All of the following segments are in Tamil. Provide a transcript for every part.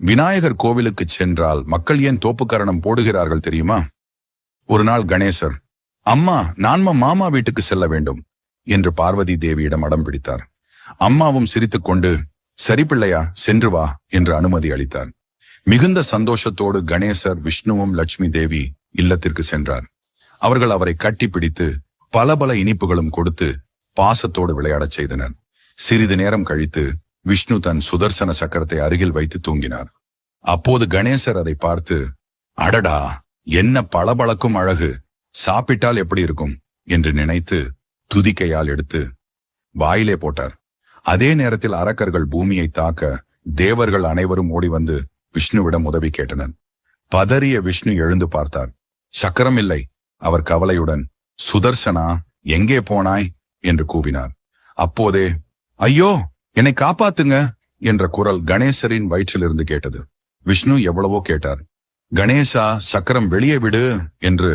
விநாயகர் கோவிலுக்கு சென்றால் மக்கள் ஏன் தோப்புக்கரணம் போடுகிறார்கள் தெரியுமா? ஒரு நாள் கணேசர், அம்மா நான் மாமா வீட்டுக்கு செல்ல வேண்டும் என்று பார்வதி தேவியிடம் அடம் பிடித்தார். அம்மாவும் சிரித்துக்கொண்டு, சரி பிள்ளையா, சென்று வா என்று அனுமதி அளித்தார். மிகுந்த சந்தோஷத்தோடு கணேசர், விஷ்ணுவும் லட்சுமி தேவி இல்லத்திற்கு சென்றார். அவர்கள் அவரை கட்டிப்பிடித்து பல பல இனிப்புகளும் கொடுத்து பாசத்தோடு விளையாடச் செய்தனர். சிறிது நேரம் கழித்து விஷ்ணு தன் சுதர்சன சக்கரத்தை அருகில் வைத்து தூங்கினார். அப்போது கணேசர் அதை பார்த்து, அடடா, என்ன பளபளக்கும் அழகு, சாப்பிட்டால் எப்படி இருக்கும் என்று நினைத்து துதிக்கையால் எடுத்து வாயிலே போட்டார். அதே நேரத்தில் அரக்கர்கள் பூமியை தாக்க தேவர்கள் அனைவரும் ஓடி வந்து விஷ்ணுவிடம் உதவி கேட்டனர். பதறிய விஷ்ணு எழுந்து பார்த்தார். சக்கரம் இல்லை. அவர் கவலையுடன், சுதர்சனா, எங்கே போனாய் என்று கூவினார். அப்போதே, ஐயோ, என்னை காப்பாத்துங்க என்ற குரல் கணேசரின் வயிற்றிலிருந்து கேட்டது. விஷ்ணு எவ்வளவோ கேட்டார், கணேசா, சக்கரம் வெளியே விடு என்று.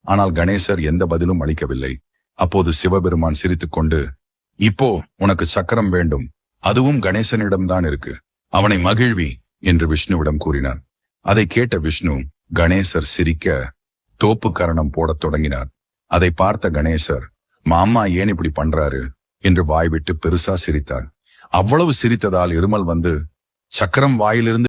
ஆனால் கணேசர் எந்த பதிலும் அளிக்கவில்லை. அப்போது சிவபெருமான் சிரித்துக்கொண்டு, இப்போ உனக்கு சக்கரம் வேண்டும், அதுவும் கணேசனிடம்தான் இருக்கு, அவனை மகிழ்வி என்று விஷ்ணுவிடம் கூறினார். அதை கேட்ட விஷ்ணு கணேசர் சிரிக்க தோப்பு கரணம் போடத் தொடங்கினார். அதை பார்த்த கணேசர், மாமா ஏன் இப்படி பண்றாரு என்று வாய்விட்டு பெருசா சிரித்தார். அவ்வளவு சிரித்ததால் இருமல் வந்து சக்கரம் வாயிலிருந்து